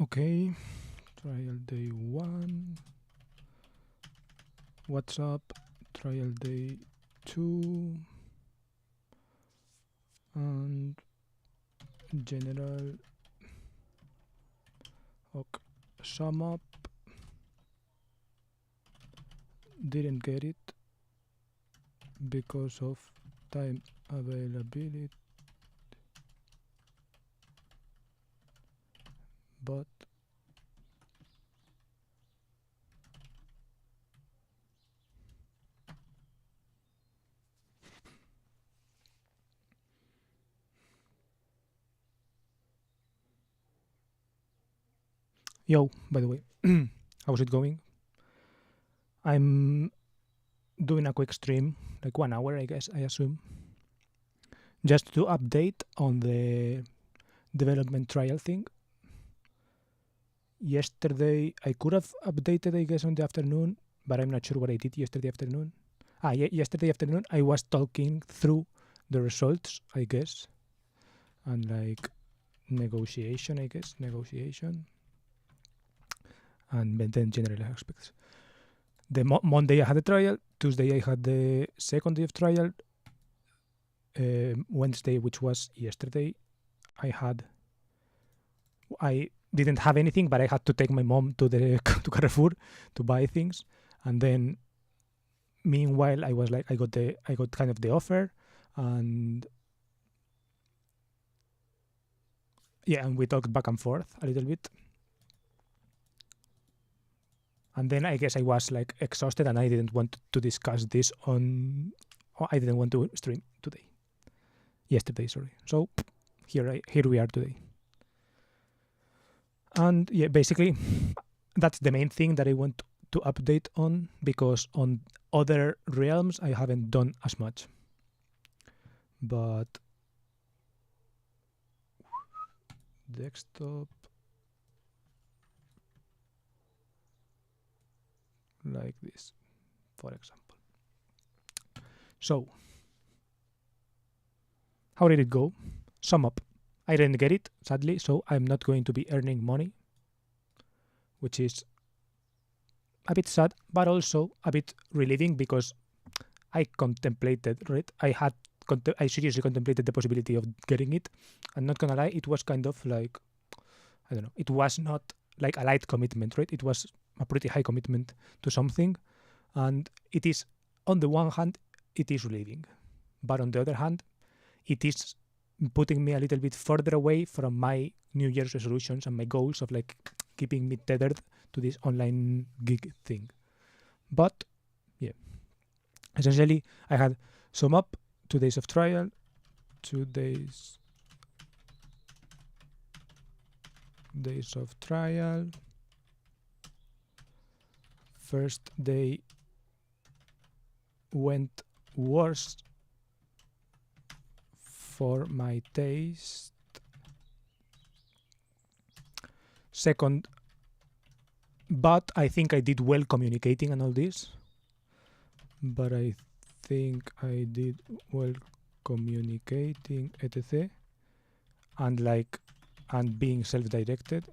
Okay, trial day 1. What's up? Trial day 2. And general. Okay, sum up. Didn't get it because of time availability, but yo, by the way, how's it going? I'm doing a quick stream, like 1 hour, I guess, I assume, just to update on the development trial thing. Yesterday, I could have updated, I guess, on the afternoon, but I'm not sure what I did yesterday afternoon. Yesterday afternoon, I was talking through the results, I guess, and like negotiation, and then general aspects. The Monday I had a trial, Tuesday I had the second day of trial, Wednesday, which was yesterday, I didn't have anything, but I had to take my mom to the to Carrefour to buy things, and then meanwhile I was like I got kind of the offer, and yeah, and we talked back and forth a little bit, and then I guess I was like exhausted and I didn't want to discuss this I didn't want to stream yesterday, sorry. So here we are today. And yeah, basically that's the main thing that I want to update on, because on other realms I haven't done as much. But desktop, like this, for example. So how did it go? Sum up. I didn't get it, sadly, so I'm not going to be earning money, which is a bit sad, but also a bit relieving, because I contemplated, right? I seriously contemplated the possibility of getting it. I'm not gonna lie, it was kind of like, I don't know, it was not like a light commitment, right? It was a pretty high commitment to something, and it is, on the one hand, it is relieving, but on the other hand, it is putting me a little bit further away from my New Year's resolutions and my goals of like keeping me tethered to this online gig thing. But yeah, essentially I had sum up, 2 days of trial, 2 days of trial. First day went worse for my taste. Second, but I think I did well communicating and all this. But I think I did well communicating, etc. And being self-directed.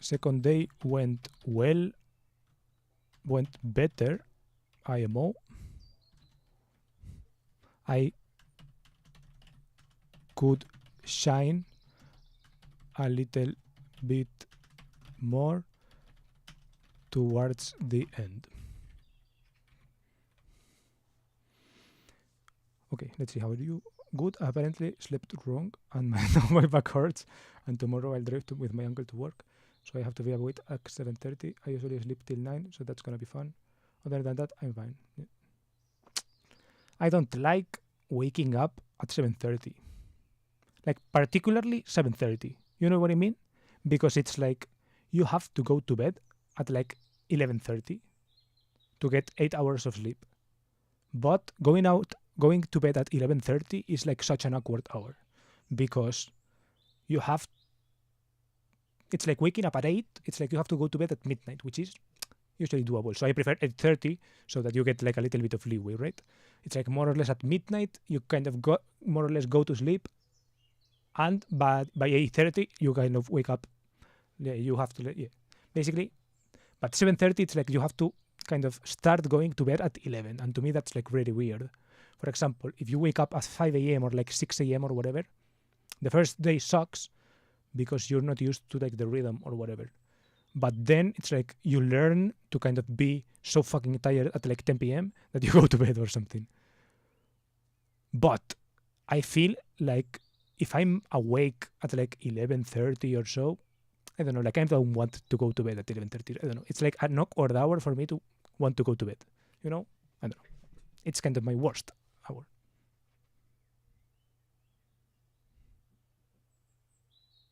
Second day went well, went better, IMO. I could shine a little bit more towards the end. Okay, let's see, how do you? Good. I apparently slept wrong and my back hurts, and tomorrow I'll drive with my uncle to work, so I have to be awake at 7:30. I usually sleep till 9, so that's gonna be fun. Other than that, I'm fine. Yeah. I don't like waking up at 7:30. Like, particularly 7:30. You know what I mean? Because it's like you have to go to bed at like 11:30 to get 8 hours of sleep. But going to bed at 11:30 is like such an awkward hour, because it's like waking up at 8, it's like you have to go to bed at midnight, which is usually doable. So I prefer 8:30, so that you get like a little bit of leeway, right? It's like more or less at midnight, you kind of more or less go to sleep, And by 8:30 you kind of wake up. Yeah, you have to basically. But 7:30 it's like you have to kind of start going to bed at 11, and to me that's like really weird. For example, if you wake up at 5 a.m. or like 6 a.m. or whatever, the first day sucks because you're not used to like the rhythm or whatever. But then it's like you learn to kind of be so fucking tired at like 10 p.m. that you go to bed or something. But I feel like if I'm awake at like 11:30 or so, I don't know, like I don't want to go to bed at 11:30. I don't know. It's like an awkward hour for me to want to go to bed. You know? I don't know. It's kind of my worst hour.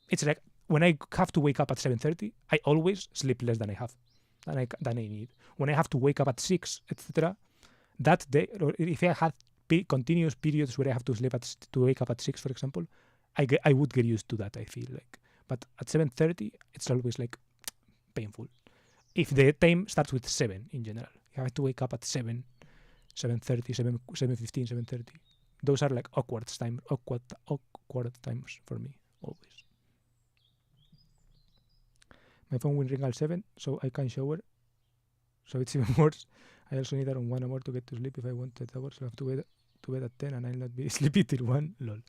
It's like when I have to wake up at 7:30, I always sleep less than I need. When I have to wake up at 6, etc., that day, or if I had continuous periods where I have to to wake up at 6, for example, I would get used to that. I feel like, but at 7:30, it's always like painful. If the time starts with 7 in general, you have to wake up at 7, 7:30, 7:15, 7:30. Those are like awkward times for me always. My phone will ring at 7, so I can shower. So it's even worse. I also need around 1 hour to get to sleep if I want 8 hours. So I have to wait to bed at 10 and I'll not be sleepy till 1. Lol.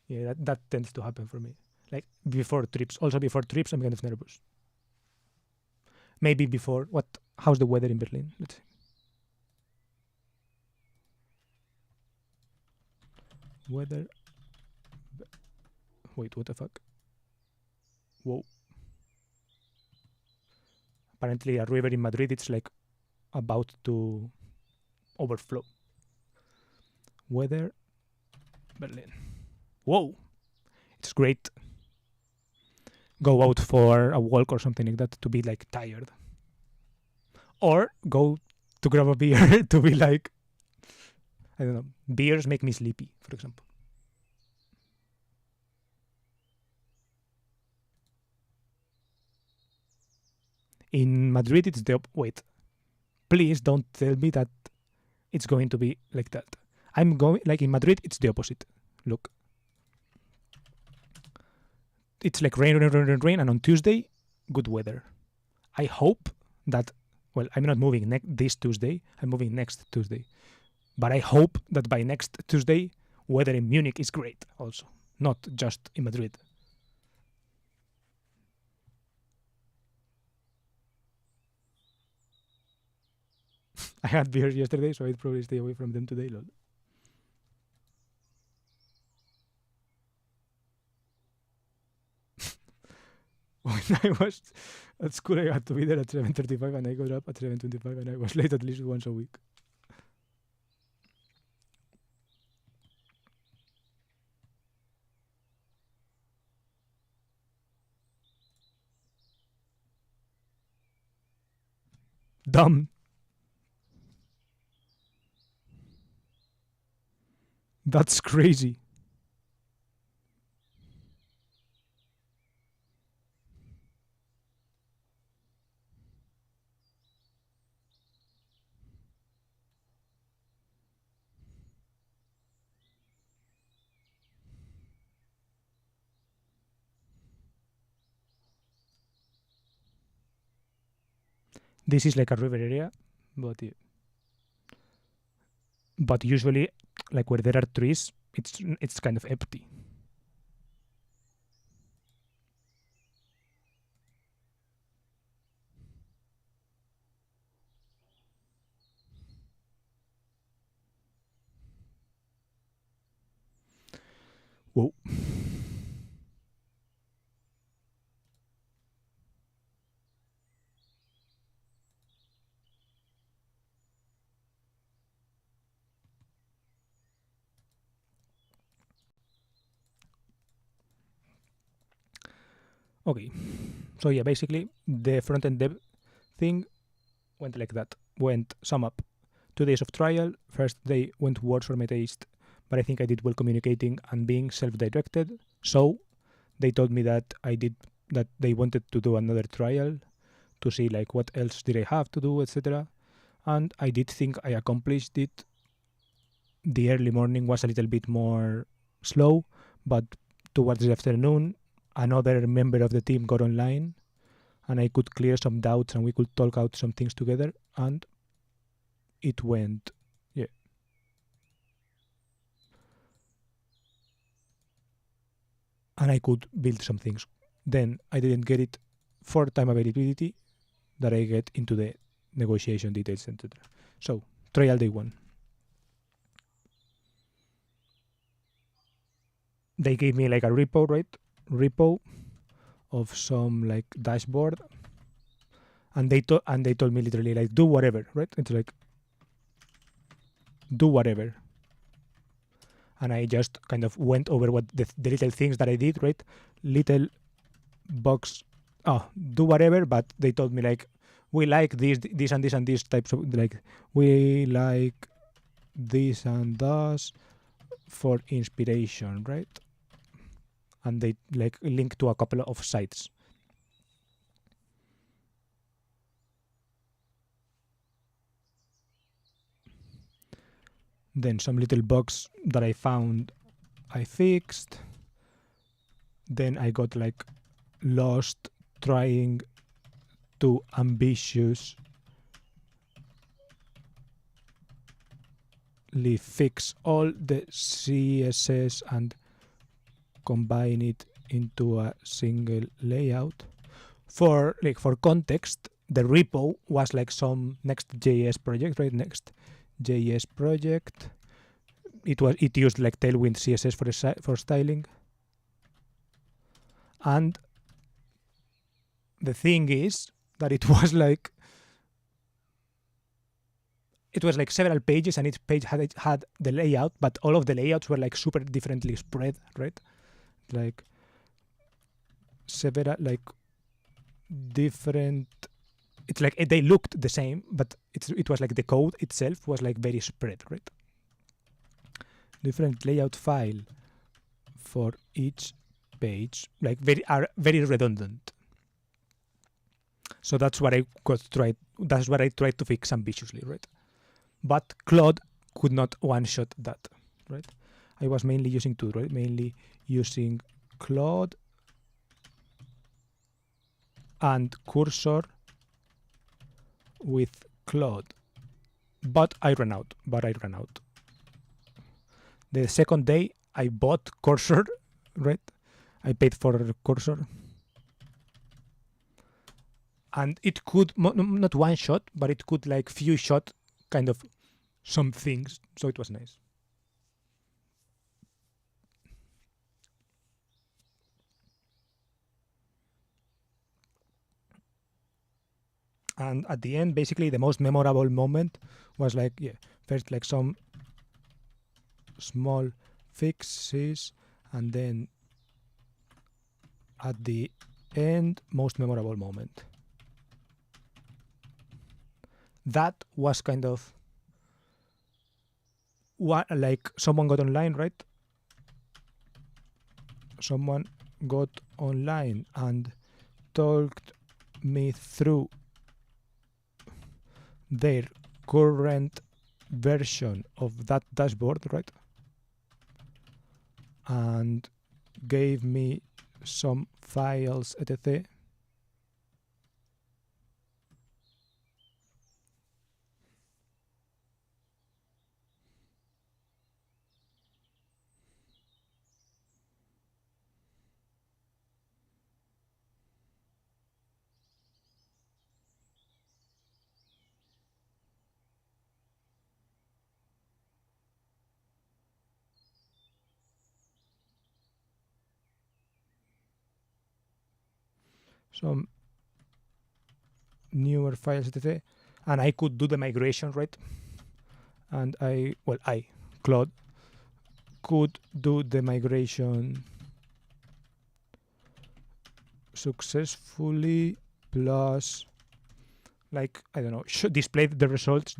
Yeah, that tends to happen for me. Like before trips. Also before trips, I'm kind of nervous. Maybe before. How's the weather in Berlin? Let's see. Weather. Wait, what the fuck? Whoa. Apparently a river in Madrid, it's like about to overflow. Weather, Berlin. Whoa, it's great. Go out for a walk or something like that to be like tired. Or go to grab a beer to be like, I don't know, beers make me sleepy, for example. In Madrid, it's the wait. Please don't tell me that it's going to be like that. I'm going like in Madrid, it's the opposite. Look, it's like rain, and on Tuesday, good weather. I hope that. Well, I'm not moving this Tuesday. I'm moving next Tuesday, but I hope that by next Tuesday, weather in Munich is great. Also, not just in Madrid. I had beers yesterday, so I'd probably stay away from them today. Lol. When I was at school, I had to be there at 7:35, and I got up at 7:25, and I was late at least once a week. Dumb. That's crazy. This is like a river area, but usually, like where there are trees, it's kind of empty. Whoa. Okay, so yeah, basically the front-end dev thing went like that. Went sum up 2 days of trial. First day went worse for my taste, but I think I did well communicating and being self-directed. So they told me that they wanted to do another trial to see like what else did I have to do, etc. And I did think I accomplished it. The early morning was a little bit more slow, but towards the afternoon, another member of the team got online, and I could clear some doubts, and we could talk out some things together, and it went, yeah. And I could build some things. Then I didn't get it for time availability that I get into the negotiation details, etc. So, trial day 1. They gave me like a repo, right? Repo of some like dashboard, and they told me literally like do whatever, right? It's like do whatever, and I just kind of went over what the little things that I did, right? Little box, do whatever, but they told me like we like this and this and these types of, like we like this and those for inspiration, right? And they like link to a couple of sites. Then some little bugs that I found, I fixed. Then I got like lost trying to ambitiously fix all the CSS and combine it into a single layout. For context, the repo was like some Next.js project, right? Next.js project. It used like Tailwind CSS for styling. And the thing is that it was like several pages, and each page had the layout, but all of the layouts were like super differently spread, right? Like several like different. It's like they looked the same, but it was like the code itself was like very spread, right? Different layout file for each page, like very redundant. So that's what I tried to fix ambitiously, right? But Claude could not one-shot that, right? I was mainly using two, right? Mainly using Claude and Cursor with Claude. But I ran out. The second day, I bought Cursor, right? I paid for Cursor. And it could, not one shot, but it could like few shot kind of some things. So it was nice. And at the end, basically, the most memorable moment was like, first like some small fixes, and then at the end, most memorable moment. That was kind of what, like someone got online, right? Someone got online and talked me through their current version of that dashboard, right? And gave me some files, etc. Some newer files, etc. And I could do the migration, right? And Claude, could do the migration successfully, plus, like, I don't know, displayed the results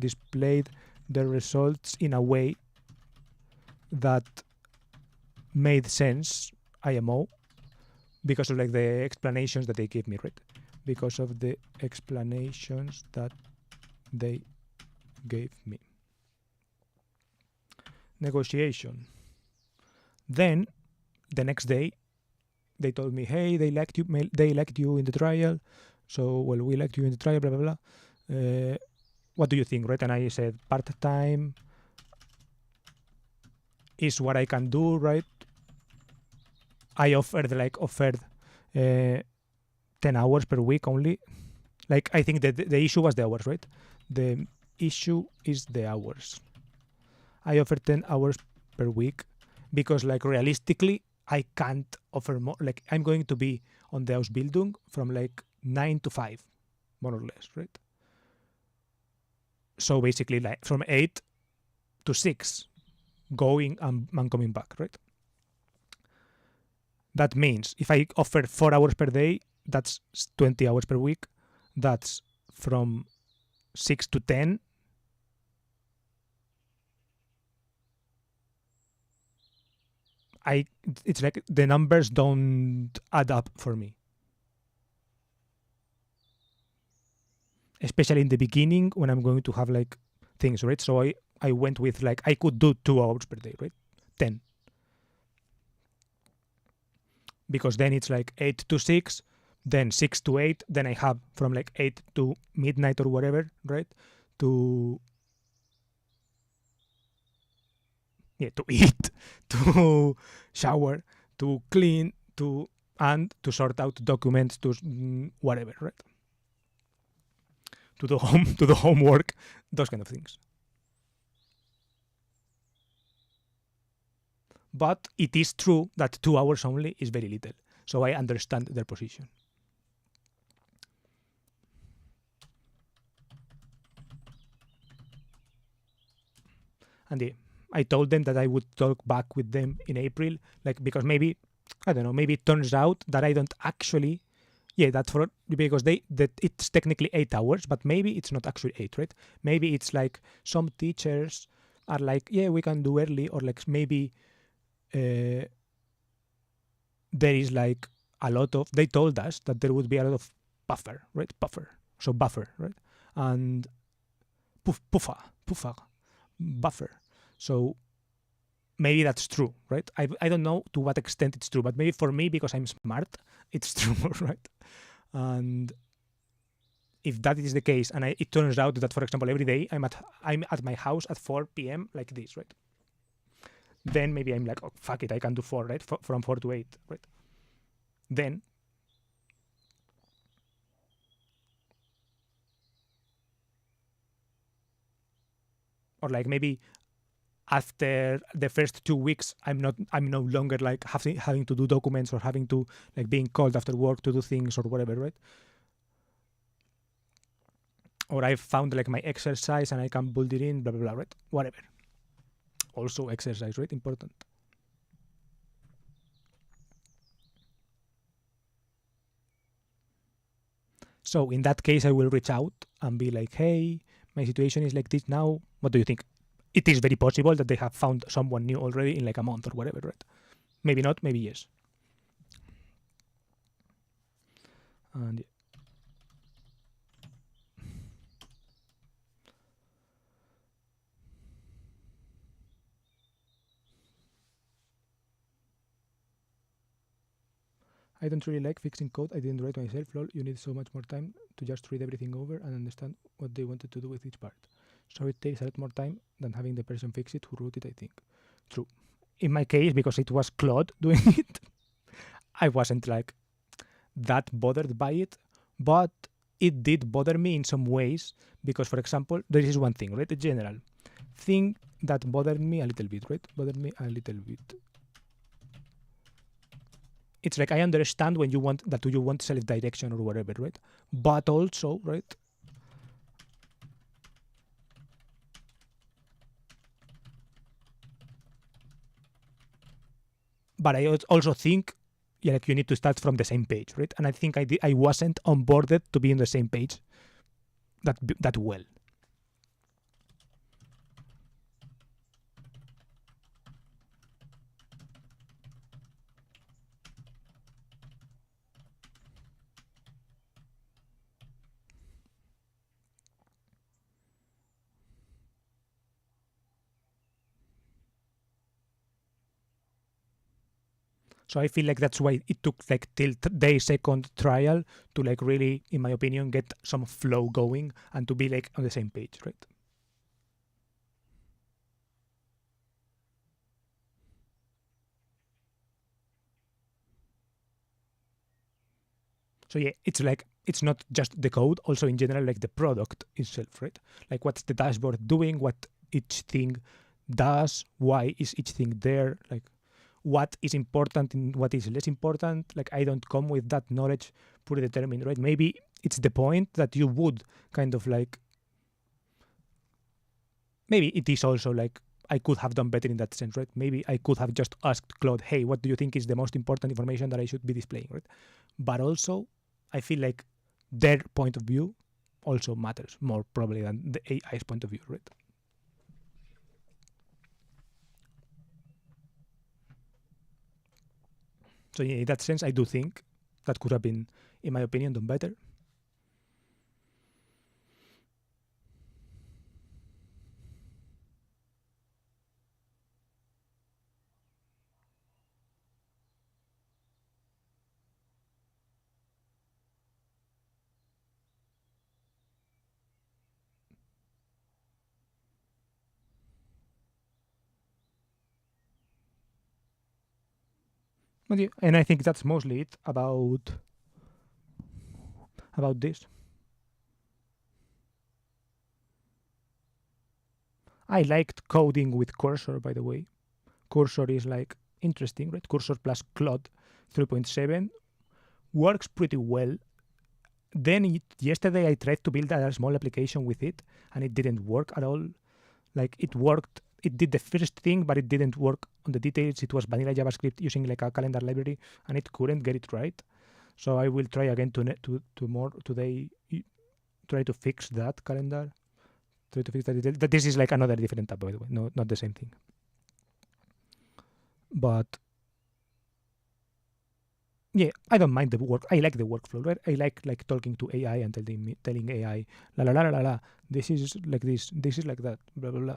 in a way that made sense, IMO, because of like the explanations that they gave me, right? Because of the explanations that they gave me. Negotiation. Then the next day they told me, hey, they liked you in the trial, so well, we liked you in the trial, blah blah blah. What do you think, right? And I said part-time is what I can do, right? I offered 10 hours per week only. Like, I think that the issue was the hours, right? The issue is the hours. I offered 10 hours per week because, like, realistically, I can't offer more. Like, I'm going to be on the Ausbildung from like 9 to 5, more or less, right? So basically, like from 8 to 6, going and coming back, right? That means if I offer 4 hours per day, that's 20 hours per week. That's from 6 to 10. It's like the numbers don't add up for me. Especially in the beginning when I'm going to have like things, right? So I went with like I could do 2 hours per day, right? 10. Because then it's like 8 to 6, then 6 to 8, then I have from like 8 to midnight or whatever, right? To eat, to shower, to clean, and to sort out documents, to whatever, right? To do homework, those kind of things. But it is true that 2 hours only is very little. So I understand their position. And I told them that I would talk back with them in April, like because maybe I don't know, maybe it turns out that I don't actually. Yeah, that's for because that it's technically 8 hours, but maybe it's not actually 8, right? Maybe it's like some teachers are like, yeah, we can do early, or like maybe there is like a lot of. They told us that there would be a lot of buffer, right? Buffer, right? And puffer, buffer. So maybe that's true, right? I don't know to what extent it's true, but maybe for me, because I'm smart, it's true, right? And if that is the case, and it turns out that, for example, every day I'm at my house at 4 p.m. like this, right? Then maybe I'm like, oh, fuck it, I can do 4, right? From 4 to 8, right? Then, or like maybe after the first 2 weeks, I'm no longer like having to do documents or having to like being called after work to do things or whatever, right? Or I've found like my exercise and I can build it in, blah blah blah, right? Whatever. Also exercise, right? Important. So in that case, I will reach out and be like, hey, my situation is like this now. What do you think? It is very possible that they have found someone new already in like a month or whatever, right? Maybe not, maybe yes. And I don't really like fixing code I didn't write myself. Lol, you need so much more time to just read everything over and understand what they wanted to do with each part. So it takes a lot more time than having the person fix it who wrote it, I think. True. In my case, because it was Claude doing it, I wasn't like that bothered by it, but it did bother me in some ways because, for example, there is one thing, right? A general thing that bothered me a little bit, right? Bothered me a little bit. It's like I understand when you want self-direction or whatever, right? But also, right? But I also think, yeah, like you need to start from the same page, right? And I think I wasn't onboarded to be on the same page that well. So I feel like that's why it took like till day second trial to like really, in my opinion, get some flow going and to be like on the same page, right? So yeah, it's like it's not just the code, also in general like the product itself, right? Like what's the dashboard doing, what each thing does, why is each thing there, like what is important and what is less important. Like I don't come with that knowledge predetermined, right? Maybe it's the point that you would kind of like, maybe it is also like I could have done better in that sense, right? Maybe I could have just asked Claude, hey, what do you think is the most important information that I should be displaying, right? But also I feel like their point of view also matters more probably than the AI's point of view, right? So yeah, in that sense, I do think that could have been, in my opinion, done better. But yeah, and I think that's mostly it about this. I liked coding with Cursor, by the way. Cursor is like interesting, right? Cursor plus Claude 3.7 works pretty well. Then yesterday I tried to build a small application with it and it didn't work at all. Like it worked, it did the first thing, but it didn't work on the details. It was vanilla JavaScript using like a calendar library and it couldn't get it right. So I will try again to more today, try to fix that calendar. Try to fix that. This is like another different tab, by the way, no, not the same thing. But yeah, I don't mind the work. I like the workflow, right? I like talking to AI and telling AI la la la la la. This is like this. This is like that. Blah blah blah.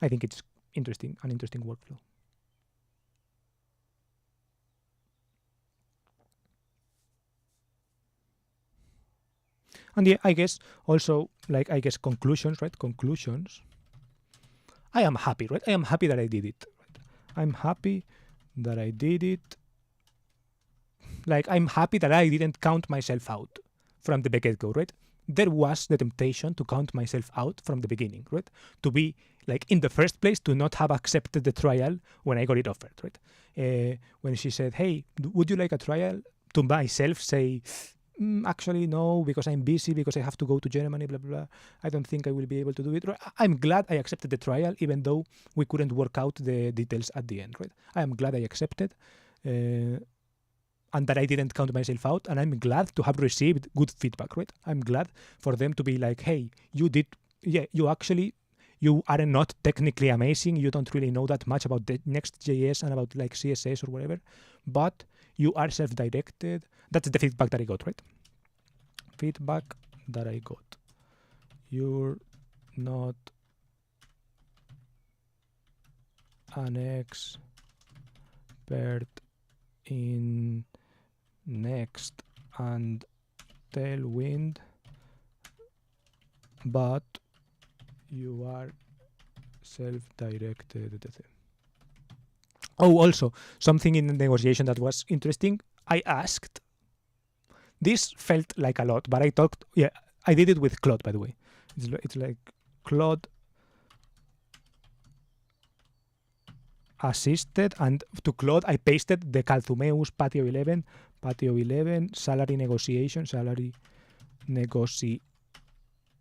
I think it's interesting, an interesting workflow. And yeah, I guess also like I guess conclusions, right? Conclusions. I am happy, right? I am happy that I did it. Right? I'm happy that I did it. Like I'm happy that I didn't count myself out from the get-go, right? There was the temptation to count myself out from the beginning, right? To be like in the first place, to not have accepted the trial when I got it offered, right? When she said, "Hey, would you like a trial?" To myself say, actually no, because I'm busy, because I have to go to Germany, blah blah blah. I don't think I will be able to do it. I'm glad I accepted the trial, even though we couldn't work out the details at the end, right? I am glad I accepted. And that I didn't count myself out, and I'm glad to have received good feedback, right? I'm glad for them to be like, hey, you did, yeah, you are not technically amazing, you don't really know that much about the Next.js and about like CSS or whatever, but you are self-directed. That's the feedback that I got, right? Feedback that I got. You're not an expert in Next and Tailwind, but you are self-directed. Oh, also something in the negotiation that was interesting. I asked. This felt like a lot, but I talked. Yeah, I did it with Claude, by the way. It's like Claude assisted, and to Claude I pasted the Calzumeus Patio 11 salary negotiation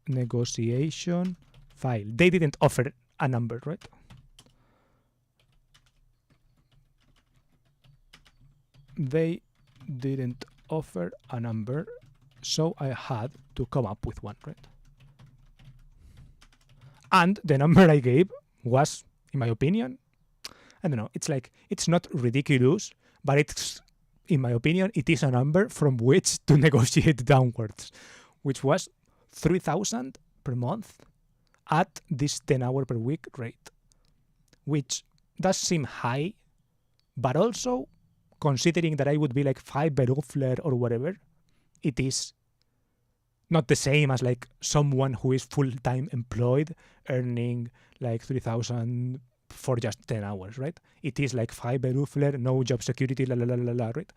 negotiation file. They didn't offer a number, right? They didn't offer a number, so I had to come up with one, right? And the number I gave was, in my opinion, I don't know, it's like, it's not ridiculous, but it's, in my opinion, it is a number from which to negotiate downwards, which was 3,000 per month at this 10-hour per week rate, which does seem high, but also considering that I would be like Freiberufler or whatever, it is not the same as like someone who is full-time employed earning like 3,000 for just 10 hours, right? It is like Freiberufler, no job security, la la la la la, right?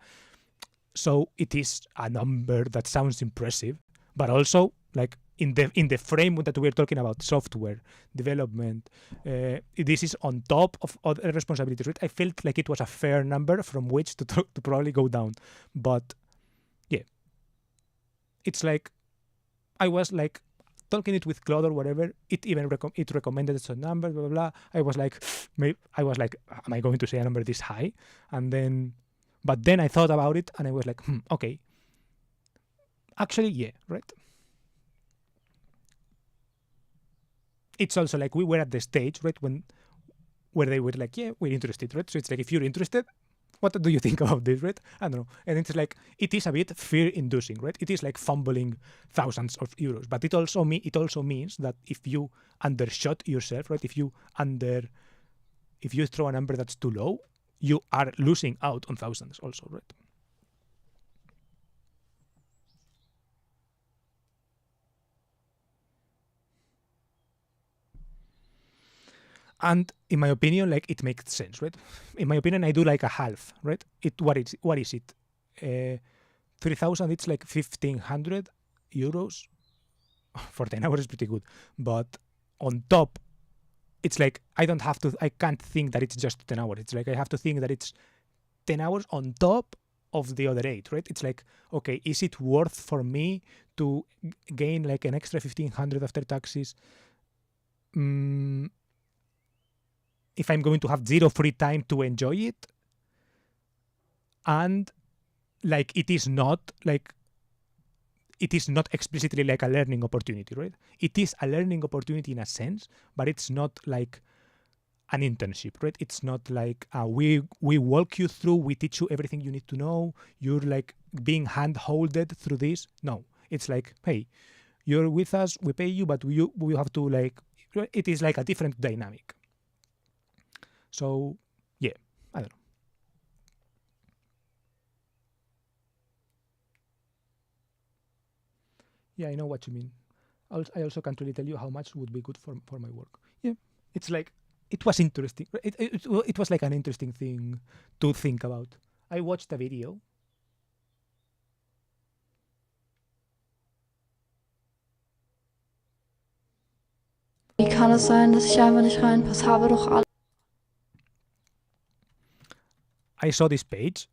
So it is a number that sounds impressive, but also like in the frame that we're talking about, software development, this is on top of other responsibilities, right? I felt like it was a fair number from which to probably go down, but yeah, it's like I was like talking it with Claude or whatever. It even it recommended some number, blah blah blah. I was like, am I going to say a number this high? But then I thought about it and I was like, okay, actually, yeah, right. It's also like we were at the stage, right, where they were like, yeah, we're interested, right? So it's like, if you're interested, what do you think about this, right? I don't know. And it's like, it is a bit fear-inducing, right? It is like fumbling thousands of euros, but it also means that if you undershot yourself, right? If you throw a number that's too low, you are losing out on thousands also, right? And in my opinion, like it makes sense, right? In my opinion, I do like a half, right? What is it? 3,000, it's like 1,500 euros for 10 hours is pretty good. But on top, it's like I can't think that it's just 10 hours. It's like I have to think that it's 10 hours on top of the other 8, right? It's like, okay, is it worth for me to gain like an extra 1,500 after taxes? If I'm going to have zero free time to enjoy it, and like it is not explicitly like a learning opportunity, right? It is a learning opportunity in a sense, but it's not like an internship, right? It's not like we walk you through, we teach you everything you need to know, you're like being hand-holded through this. No, it's like, hey, you're with us, we pay you, but we have to like, it is like a different dynamic. So, yeah, I don't know. Yeah, I know what you mean. I also can't really tell you how much would be good for my work. Yeah, it's like, it was interesting. It was like an interesting thing to think about. I watched a video. Wie kann es sein, dass ich einfach nicht reinpasse? Habe doch alle. I saw this page.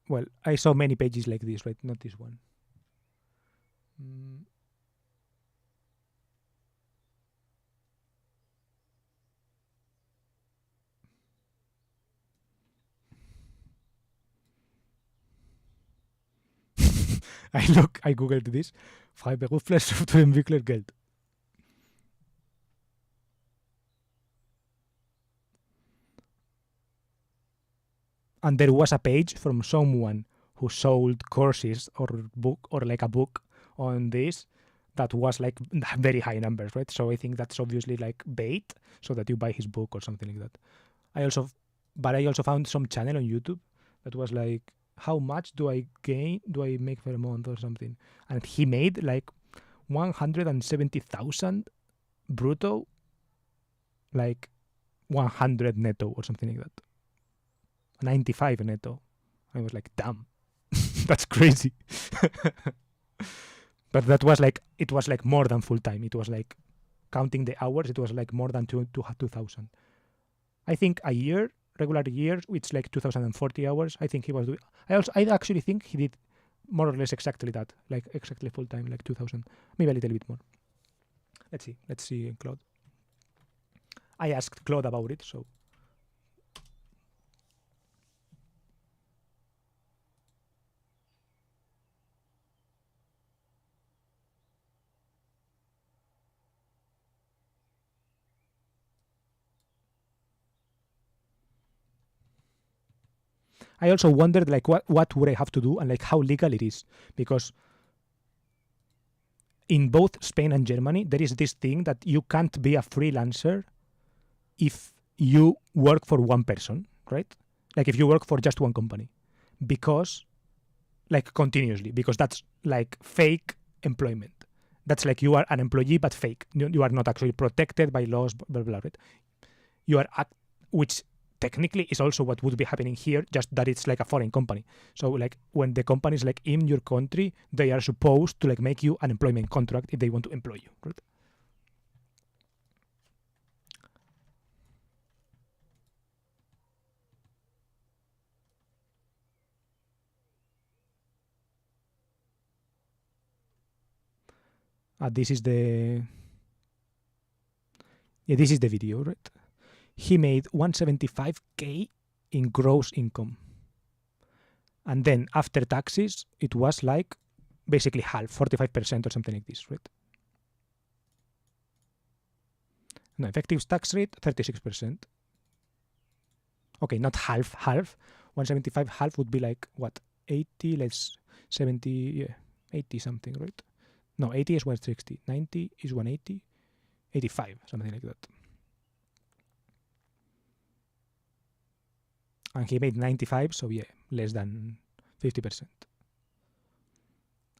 Well, I saw many pages like this, right? Not this one. I googled this. Freiberufler Softwareentwickler Geld. And there was a page from someone who sold courses or a book on this that was like very high numbers, right? So I think that's obviously like bait so that you buy his book or something like that. I also found some channel on YouTube that was like, how much do I make per month or something? And he made like 170,000 brutto, like 100 netto or something like that. 95 netto. I was like, damn, that's crazy. But that was like, it was like more than full time. It was like, counting the hours, it was like more than 2,000. I think a year, regular year, it's like 2,040 hours. I think he was doing. I actually think he did more or less exactly that, like exactly full time, like 2,000, maybe a little bit more. Let's see, Claude. I asked Claude about it, so. I also wondered like what would I have to do and like how legal it is, because in both Spain and Germany there is this thing that you can't be a freelancer if you work for one person, right? Like if you work for just one company. because, like, continuously, because that's like fake employment. That's like you are an employee but fake. You are not actually protected by laws, blah, blah, blah, right? You are, which technically is also what would be happening here, just that it's like a foreign company. So like when the company is like in your country, they are supposed to like make you an employment contract if they want to employ you, right? This is the this is the video, right? He made 175K in gross income, and then after taxes, it was like basically half, 45% or something like this, right? No, effective tax rate 36%. Okay, not half. 175 half would be like what? 80 less 70, yeah, 80 something, right? No, 80 is 160, 90 is 180, 85, something like that. And he made 95, so yeah, less than 50%.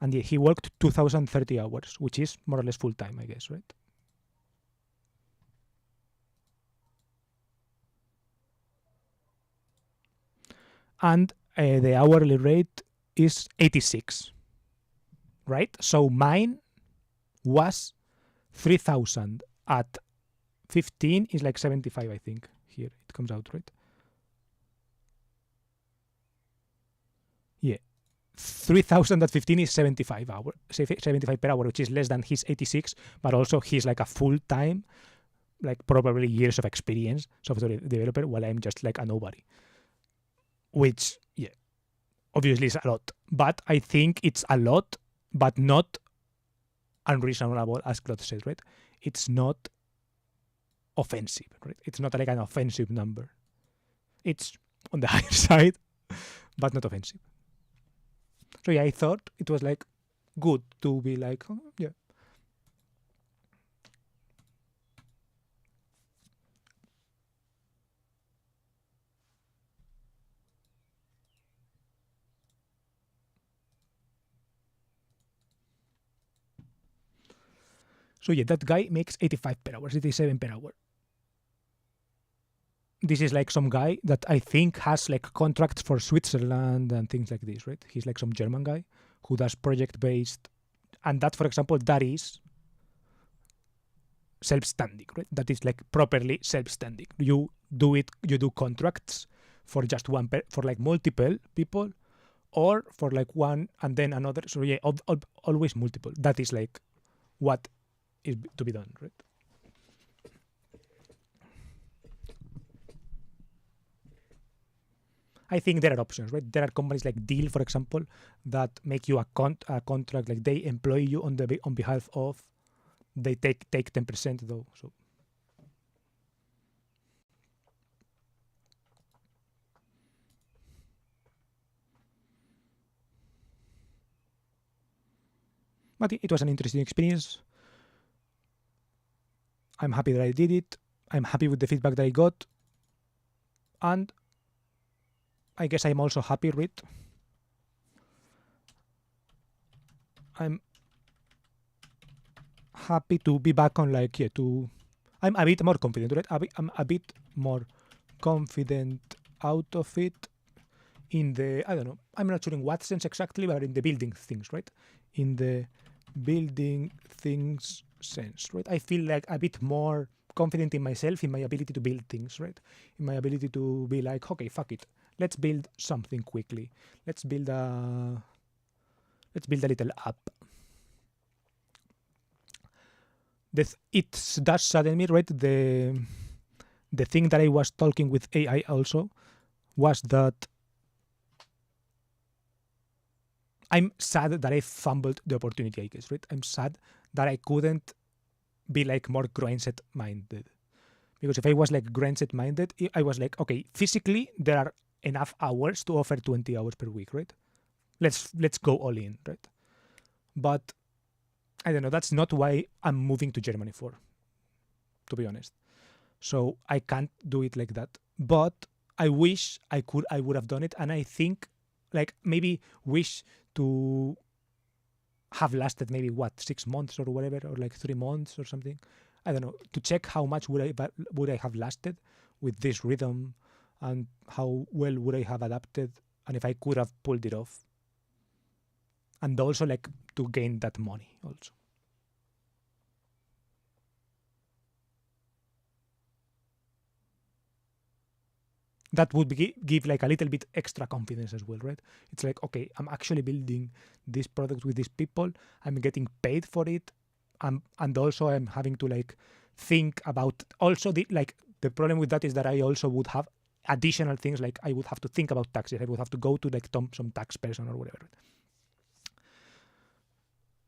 And yeah, he worked 2,030 hours, which is more or less full time, I guess, right? And the hourly rate is 86, right? So mine was 3,000 at 15 is like 75, I think. Here it comes out, right? Yeah. 3,000 at 15 is 75 per hour, which is less than his 86, but also he's like a full-time, like probably years of experience software developer, while I'm just like a nobody. Which, yeah, obviously is a lot. But I think it's a lot, but not unreasonable, as Claude said, right? It's not offensive, right? It's not like an offensive number. It's on the higher side, but not offensive. So yeah, I thought it was like good to be like, oh, yeah. So yeah, that guy makes 85 per hour, 87 per hour. This is like some guy that I think has like contracts for Switzerland and things like this, right? He's like some German guy who does project-based, and that, for example, that is self-standing, right? That is like properly self-standing. You do contracts for just one, for like multiple people, or for like one and then another. So yeah, always multiple. That is like what is to be done, right? I think there are options, right? There are companies like Deal, for example, that make you a contract, like they employ you on behalf of, they take 10% though. So but it was an interesting experience. I'm happy that I did it. I'm happy with the feedback that I got. And I guess I'm also happy with. I'm happy to be back on, like, yeah, I'm a bit more confident, right? I'm a bit more confident out of it in the, I don't know, I'm not sure in what sense exactly, but in the building things, right? In the building things sense, right? I feel like a bit more confident in myself, in my ability to build things, right? In my ability to be like, okay, fuck it. Let's build something quickly. Let's build a little app. It does sadden me, right? The thing that I was talking with AI also was that I'm sad that I fumbled the opportunity, I guess, right? I'm sad that I couldn't be like more grindset minded. Because if I was like grindset minded, I was like, okay, physically there are enough hours to offer 20 hours per week, right? Let's go all in, right? But I don't know, that's not why I'm moving to Germany for, to be honest. So I can't do it like that. But I wish I would have done it, and I think like maybe wish to have lasted maybe 6 months or whatever, or like 3 months or something. I don't know, to check how much would I have lasted with this rhythm, and how well would I have adapted, and if I could have pulled it off. And also like to gain that money also. That would give like a little bit extra confidence as well, right? It's like, okay, I'm actually building this product with these people. I'm getting paid for it. And also I'm having to like think about also the problem with that is that I also would have additional things, like I would have to think about taxes. I would have to go to like some tax person or whatever.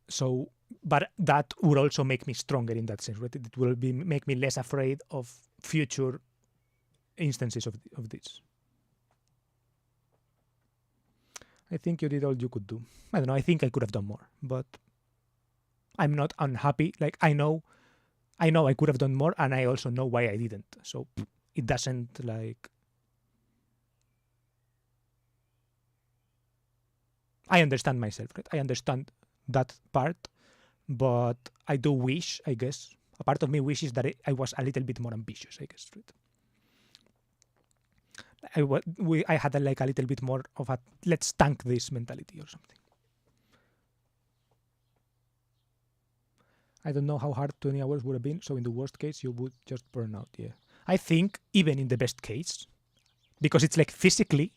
So, but that would also make me stronger in that sense, right? It will make me less afraid of future instances of this. I think you did all you could do. I don't know. I think I could have done more, but I'm not unhappy. Like I know I could have done more, and I also know why I didn't. So it doesn't like. I understand myself, right? I understand that part, but I do wish, I guess, a part of me wishes that I was a little bit more ambitious, I guess, right? I had like a little bit more of a let's tank this mentality or something. I don't know how hard 20 hours would have been, so in the worst case, you would just burn out, yeah. I think even in the best case, because it's like physically,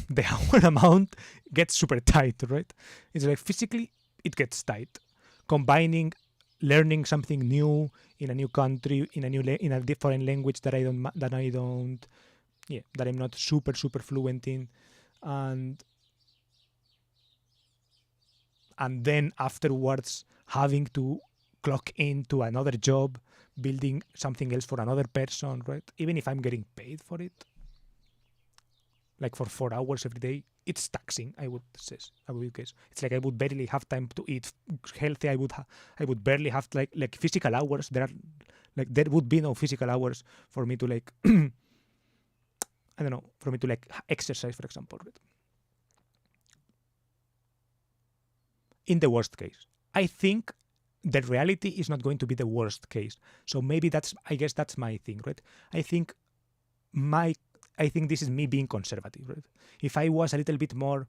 the hour amount gets super tight, right? It's like physically, it gets tight. Combining learning something new in a new country, in a different language that I'm not super fluent in, and then afterwards having to clock into another job, building something else for another person, right? Even if I'm getting paid for it, like for 4 hours every day, it's taxing. I would guess it's like I would barely have time to eat healthy. I would barely have like physical hours. There would be no physical hours for me to like I don't know, for me to like exercise, for example. Right? In the worst case, I think the reality is not going to be the worst case. So maybe I guess that's my thing, right? I think this is me being conservative, right? If I was a little bit more,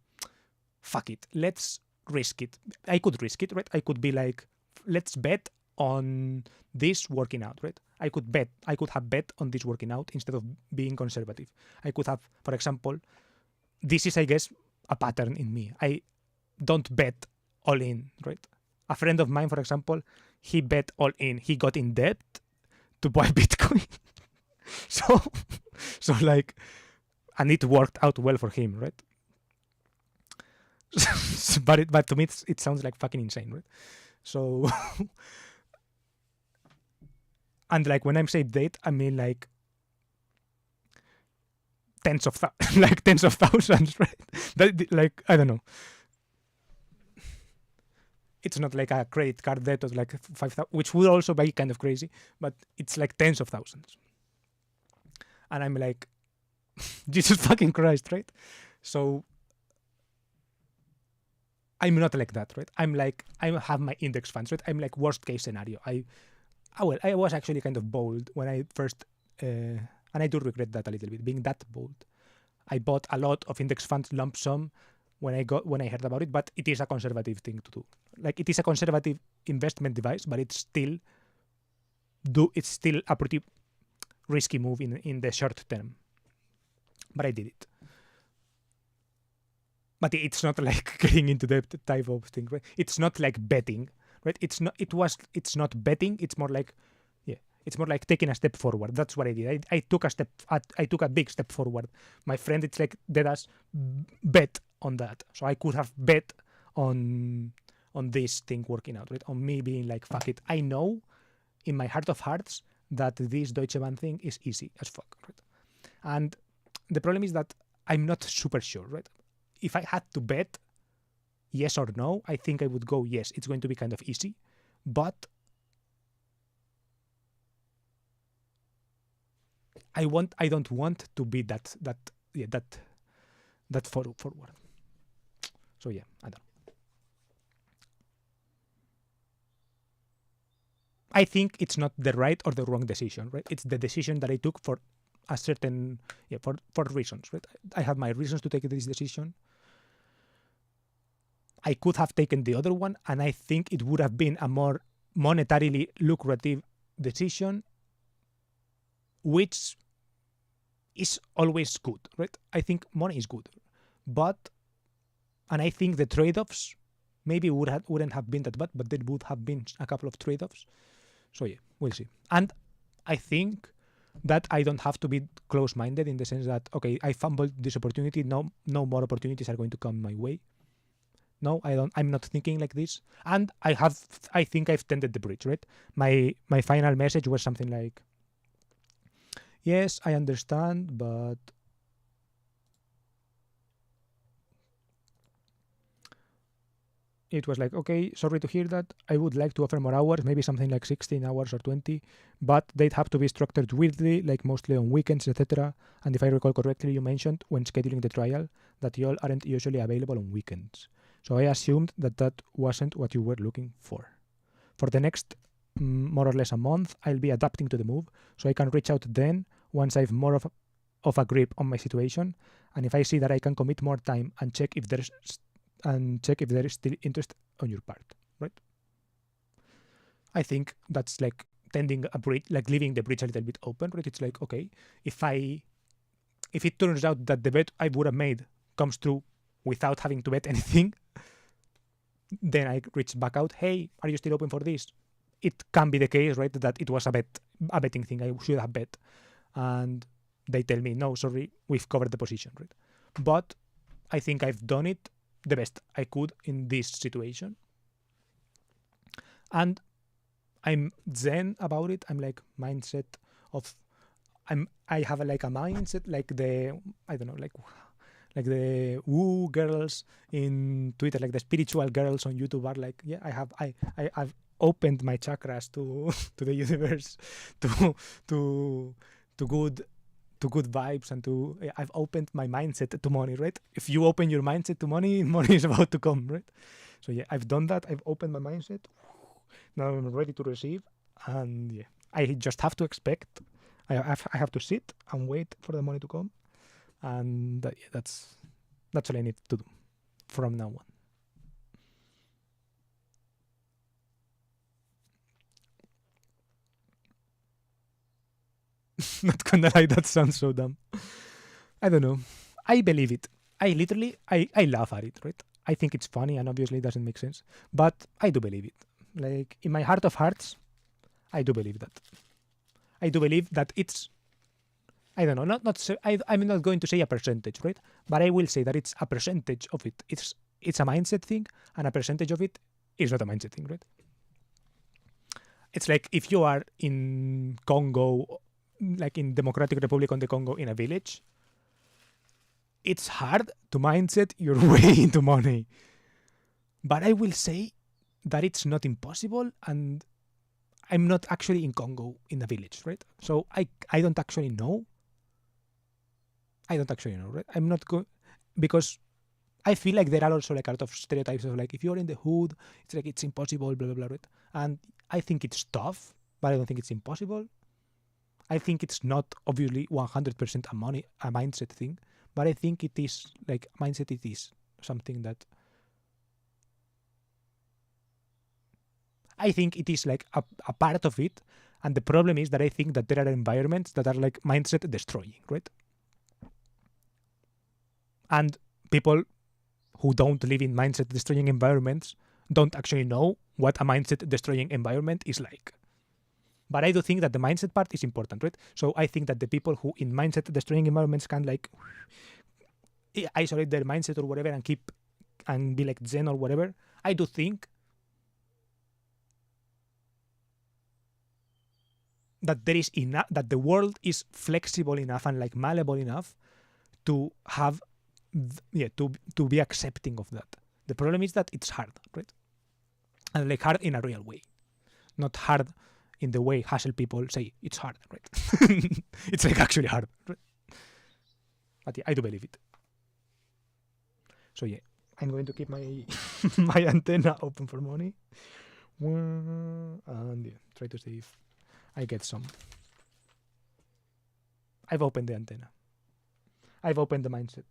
fuck it, let's risk it. I could risk it, right? I could be like, let's bet on this working out, right? I could have bet on this working out instead of being conservative. I could have, for example, this is, I guess, a pattern in me. I don't bet all in, right? A friend of mine, for example, he bet all in. He got in debt to buy Bitcoin. So like, and it worked out well for him, right? but to me, it sounds like fucking insane, right? So, and like when I'm saying date, I mean like tens of thousands, right? Like I don't know. It's not like a credit card debt of like 5,000, which would also be kind of crazy, but it's like tens of thousands. And I'm like, Jesus fucking Christ, right? So I'm not like that, right? I'm like, I have my index funds, right? I'm like worst case scenario. I was actually kind of bold when I first, and I do regret that a little bit, being that bold. I bought a lot of index funds lump sum when I heard about it, but it is a conservative thing to do. Like it is a conservative investment device, but it's still a pretty risky move in the short term. But I did it. But it's not like getting into that type of thing, right? It's not like betting, right? It's not betting. It's more like, it's more like taking a step forward. That's what I did. I took a big step forward. My friend, it's like, let us bet on that. So I could have bet on this thing working out, right? On me being like, fuck it. I know in my heart of hearts that this Deutsche Bahn thing is easy as fuck, right? And the problem is that I'm not super sure, right? If I had to bet yes or no, I think I would go yes. It's going to be kind of easy, but I don't want to be that that forward. So yeah, I don't know. I think it's not the right or the wrong decision, right? It's the decision that I took for a certain, for reasons, right? I have my reasons to take this decision. I could have taken the other one, and I think it would have been a more monetarily lucrative decision, which is always good, right? I think money is good, and I think the trade-offs maybe wouldn't have been that bad, but there would have been a couple of trade-offs. So yeah, we'll see. And I think that I don't have to be close-minded in the sense that, okay, I fumbled this opportunity, no more opportunities are going to come my way. No, I don't. I'm not thinking like this, and I think I've tended the bridge, right? My final message was something like, "Yes, I understand, but it was like, okay, sorry to hear that. I would like to offer more hours, maybe something like 16 hours or 20, but they'd have to be structured weirdly, like mostly on weekends, etc. And if I recall correctly, you mentioned when scheduling the trial that y'all aren't usually available on weekends. So I assumed that wasn't what you were looking for. For the next more or less a month, I'll be adapting to the move, so I can reach out then once I've more of a grip on my situation, and if I see that I can commit more time and check if there is still interest on your part, right? I think that's like tending a bridge, like leaving the bridge a little bit open, right? It's like, okay, if it turns out that the bet I would have made comes through without having to bet anything, then I reach back out. Hey, are you still open for this? It can be the case, right, that it was a betting thing. I should have bet, and they tell me, no, sorry, we've covered the position, right? But I think I've done it the best I could in this situation, and I'm zen about it. I'm like mindset of I have a mindset like the, I don't know, like the woo girls in Twitter, like the spiritual girls on YouTube are like, yeah, I've opened my chakras to to the universe, to good vibes, and I've opened my mindset to money, right? If you open your mindset to money, money is about to come, right? So yeah, I've done that. I've opened my mindset. Now I'm ready to receive, and yeah, I just have to expect. I have to sit and wait for the money to come, and that's all I need to do from now on. Not gonna lie, that sounds so dumb. I don't know. I believe it. I laugh at it, right? I think it's funny, and obviously it doesn't make sense, but I do believe it. Like, in my heart of hearts, I do believe that. I do believe that it's, I don't know, I'm not going to say a percentage, right? But I will say that it's a percentage of it. It's a mindset thing, and a percentage of it is not a mindset thing, right? It's like if you are in Congo, like in Democratic Republic of the Congo, in a village, it's hard to mindset your way into money. But I will say that it's not impossible, and I'm not actually in Congo in a village, right? So I don't actually know. Right? I'm not going, because I feel like there are also like a lot of stereotypes of like, if you're in the hood, it's like it's impossible, blah blah blah, right? And I think it's tough, but I don't think it's impossible. I think it's not obviously 100% a mindset thing, but I think it is like mindset. It is something that I think it is like a part of it. And the problem is that I think that there are environments that are like mindset destroying, right? And people who don't live in mindset destroying environments don't actually know what a mindset destroying environment is like. But I do think that the mindset part is important, right? So I think that the people who in mindset destroying environments can like isolate their mindset or whatever and keep and be like zen or whatever. I do think that there is enough, that the world is flexible enough and like malleable enough to have, to be accepting of that. The problem is that it's hard, right? And like hard in a real way, not hard in the way hustle people say it's hard, right? It's like actually hard, right? But yeah, I do believe it. So yeah, I'm going to keep my my antenna open for money. And yeah, try to see if I get some. I've opened the antenna. I've opened the mindset.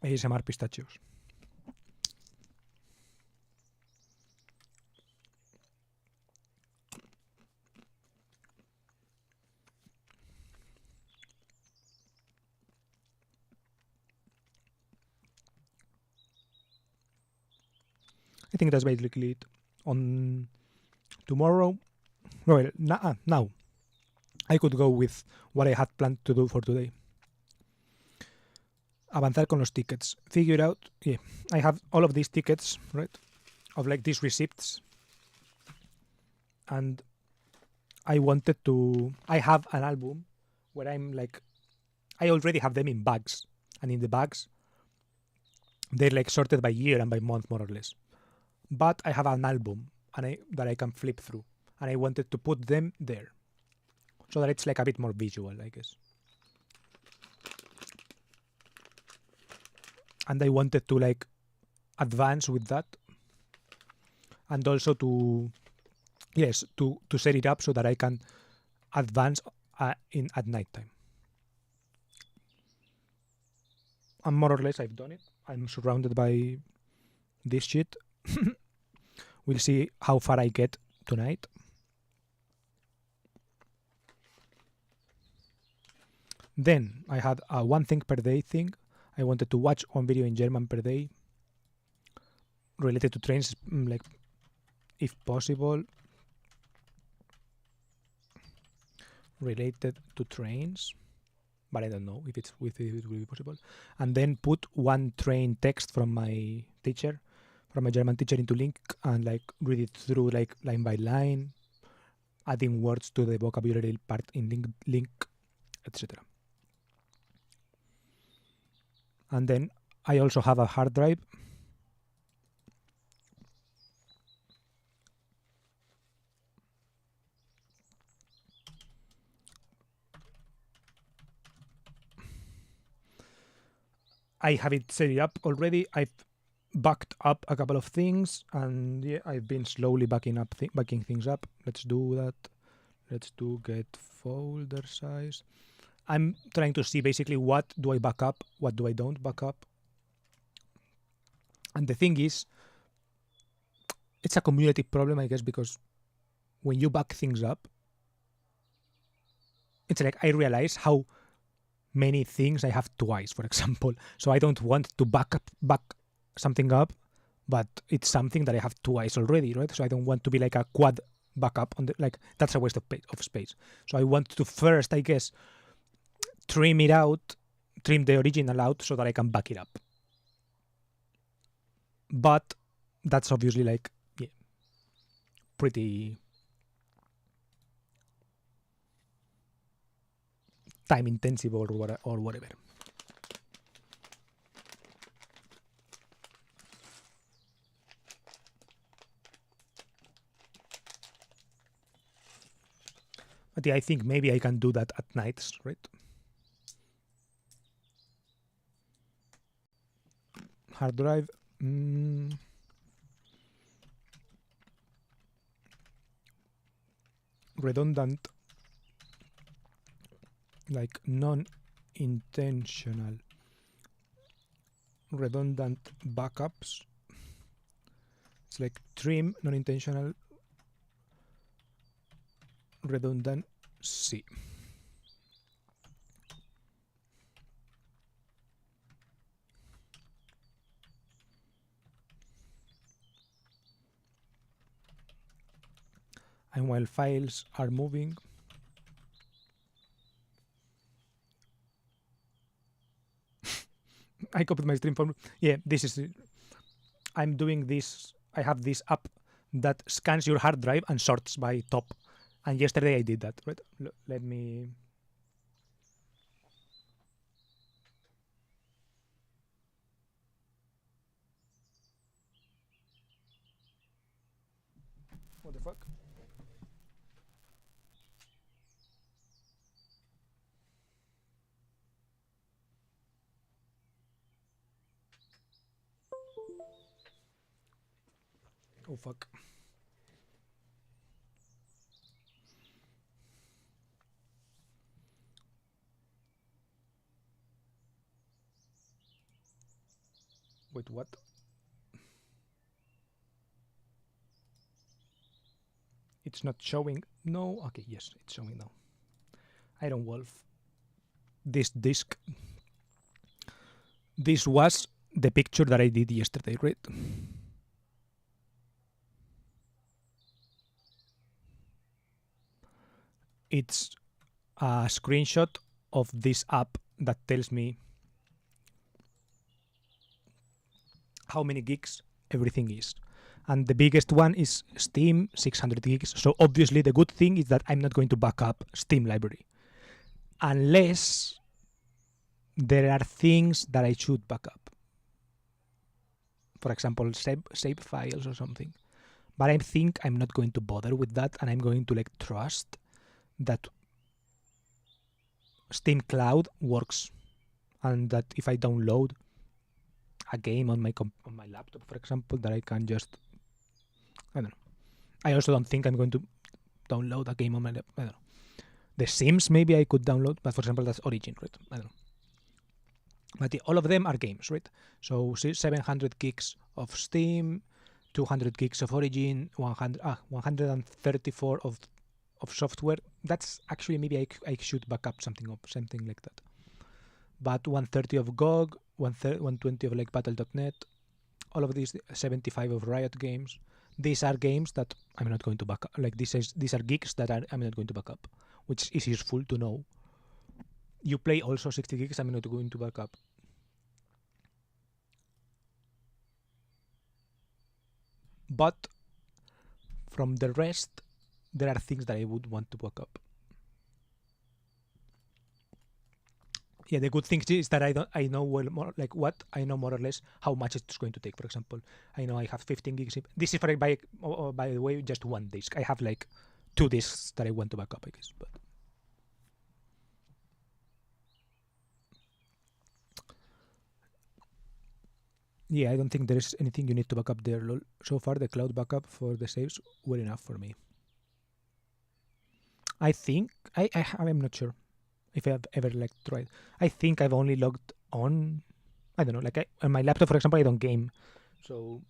ASMR pistachios. I think that's basically it. On tomorrow, well, now I could go with what I had planned to do for today. Avanzar con los tickets. Figure out, yeah, I have all of these tickets, right? Of like these receipts. And I wanted to, I have an album where I'm like, I already have them in bags. And in the bags, they're like sorted by year and by month, more or less. But I have an album that I can flip through. And I wanted to put them there. So that it's like a bit more visual, I guess. And I wanted to like advance with that, and also to set it up so that I can advance at night time. And more or less I've done it. I'm surrounded by this shit. We'll see how far I get tonight. Then I had a one thing per day thing. I wanted to watch one video in German per day related to trains, like if possible, related to trains, but I don't know if it will be possible. And then put one train text from my teacher, from my German teacher, into Link and like read it through like line by line, adding words to the vocabulary part in Link, etc. And then I also have a hard drive. I have it set up already. I've backed up a couple of things, and yeah, I've been slowly backing things up. Let's do that. Let's do get folder size. I'm trying to see basically what do I back up, what do I don't back up. And the thing is, it's a cumulative problem, I guess, because when you back things up, it's like I realize how many things I have twice, for example. So I don't want to back something up, but it's something that I have twice already, right? So I don't want to be like a quad backup on the, like that's a waste of space. So I want to first, I guess, trim the original out so that I can back it up. But that's obviously like pretty time intensive or whatever. But yeah, I think maybe I can do that at nights, right? Hard drive. Redundant, like non-intentional redundant backups. It's like trim non-intentional redundancy. And while files are moving, I copied my stream from. Yeah, this is. I'm doing this. I have this app that scans your hard drive and sorts by top. And yesterday I did that. Right? Let me. What the fuck? Oh fuck. Wait, what? It's not showing. No. Okay, yes, it's showing now. Iron Wolf. This disk. This was the picture that I did yesterday, right? It's a screenshot of this app that tells me how many gigs everything is. And the biggest one is Steam, 600 gigs. So obviously the good thing is that I'm not going to back up Steam library. Unless there are things that I should back up. For example, save files or something. But I think I'm not going to bother with that, and I'm going to like trust that Steam Cloud works, and that if I download a game on my laptop, for example, that I can just, I don't know. I also don't think I'm going to download a game on my laptop. I don't know. The Sims maybe I could download, but for example that's Origin, right? I don't know. But all of them are games, right? So 700 gigs of Steam, 200 gigs of Origin, 134 of software. That's actually maybe I should back up something like that. But 130 of GOG, 120 of like Battle.net, all of these 75 of Riot Games. These are games that I'm not going to back up. Like these are gigs that I'm not going to back up, which is useful to know. You play also 60 gigs, I'm not going to back up. But from the rest, there are things that I would want to back up. Yeah, the good thing is that I know well more like what I know more or less how much it's going to take. For example, I know I have 15 gigs. This is by the way just one disk. I have like 2 disks that I want to back up, I guess. But yeah, I don't think there is anything you need to back up there. Lol. So far, the cloud backup for the saves were enough for me. I think I'm not sure if I've ever like tried. I think I've only logged on. I don't know. Like on my laptop, for example, I don't game, so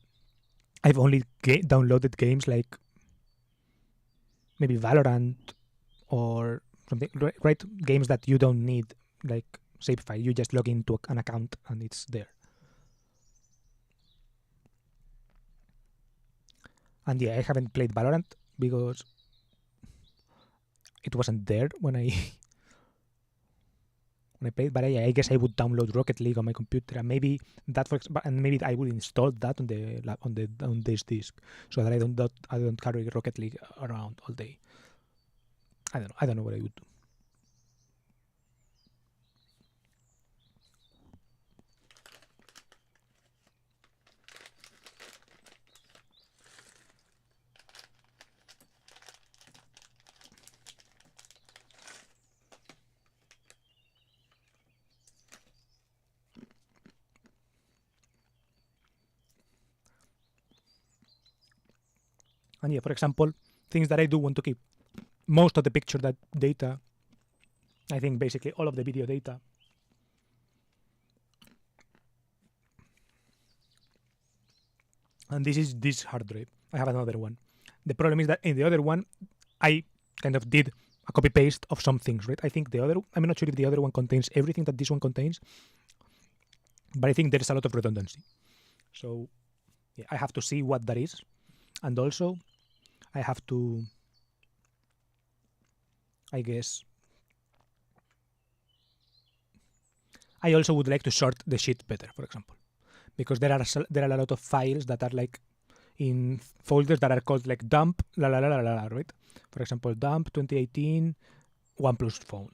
I've only downloaded games like maybe Valorant or something. Right, games that you don't need like save file. You just log into an account and it's there. And yeah, I haven't played Valorant because it wasn't there when I played. But I guess I would download Rocket League on my computer, and maybe that and maybe I would install that on this disk so that I don't carry Rocket League around all day. I don't know what I would do. And yeah, for example, things that I do want to keep. Most of the picture data, I think basically all of the video data. And this is this hard drive. I have another one. The problem is that in the other one, I kind of did a copy paste of some things, right? I think I'm not sure if the other one contains everything that this one contains, but I think there's a lot of redundancy. So yeah, I have to see what that is. And also I have to, I guess, I also would like to sort the shit better, for example, because there are a lot of files that are like in folders that are called like dump la la la la la, right? For example, dump 2018 OnePlus phone.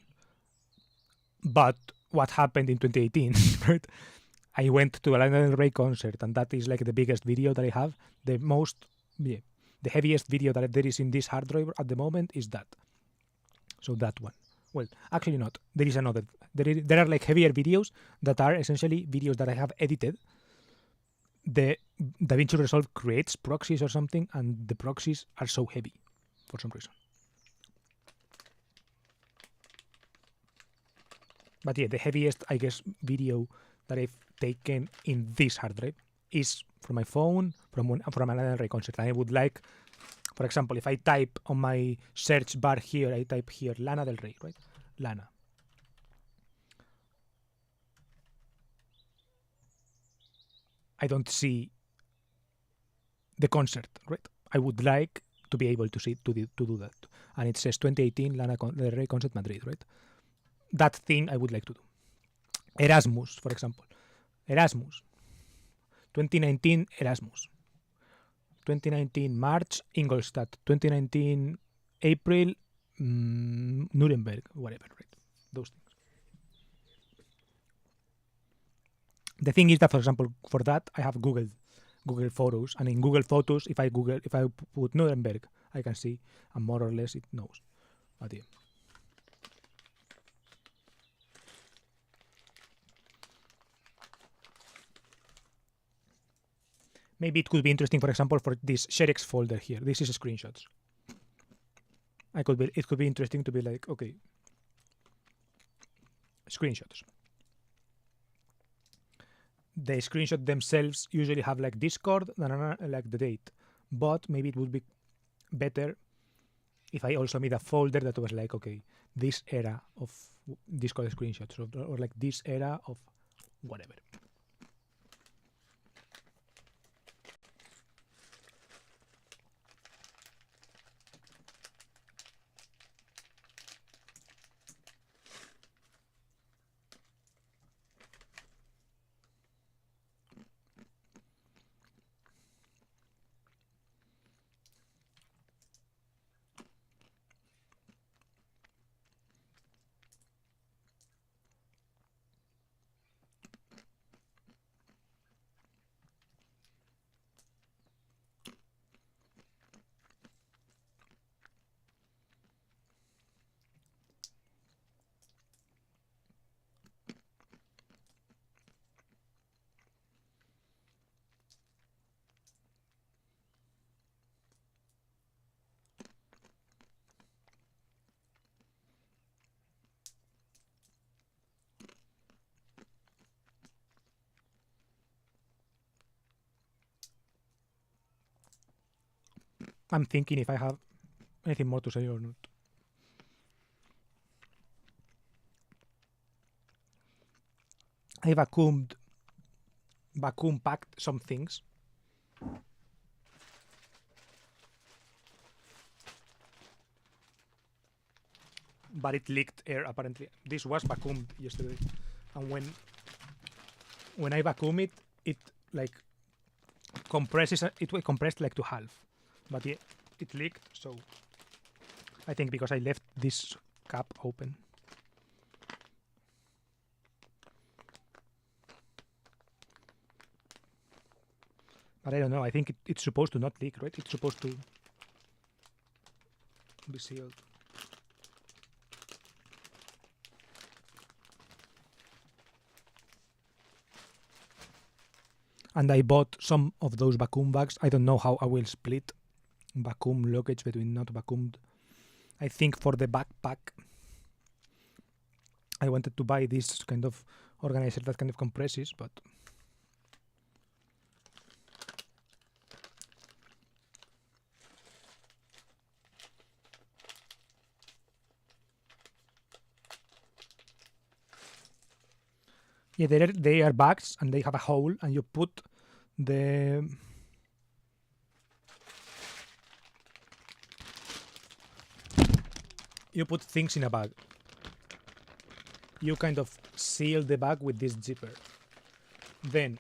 But what happened in 2018, right? I went to a Lana Del Rey concert, and that is like the biggest video that I have. The heaviest video that there is in this hard drive at the moment is that. So that one. Well, actually not. There is another. There are like heavier videos that are essentially videos that I have edited. The DaVinci Resolve creates proxies or something, and the proxies are so heavy for some reason. But yeah, the heaviest, I guess, video that I've taken in this hard drive is from my phone, from a Lana Del Rey concert. And I would like, for example, if I type on my search bar here, I type here Lana Del Rey, right? Lana. I don't see the concert, right? I would like to be able to see to do that. And it says 2018 Lana Del Rey Concert Madrid, right? That thing I would like to do. Erasmus, for example. Erasmus. 2019 Erasmus. 2019 March Ingolstadt. 2019 April Nuremberg, whatever, right? Those things. The thing is that, for example, for that I have Google Photos, and in Google Photos, if I put Nuremberg, I can see, and more or less it knows. But yeah. Maybe it could be interesting, for example, for this ShareX folder here. This is screenshots. It could be interesting to be like, okay, screenshots. The screenshot themselves usually have like Discord, like the date, but maybe it would be better if I also made a folder that was like, okay, this era of Discord screenshots, or like this era of whatever. I'm thinking if I have anything more to say or not. I vacuum packed some things. But it leaked air apparently. This was vacuumed yesterday, and when I vacuum it, it like compresses. It was compressed like to half, but yeah, it leaked. So I think because I left this cap open. But I don't know. I think it's supposed to not leak, right? It's supposed to be sealed. And I bought some of those vacuum bags. I don't know how I will split vacuum luggage between not vacuumed. I think for the backpack, I wanted to buy this kind of organizer that kind of compresses, but Yeah, they are bags and they have a hole, and you put the things in a bag. You kind of seal the bag with this zipper. Then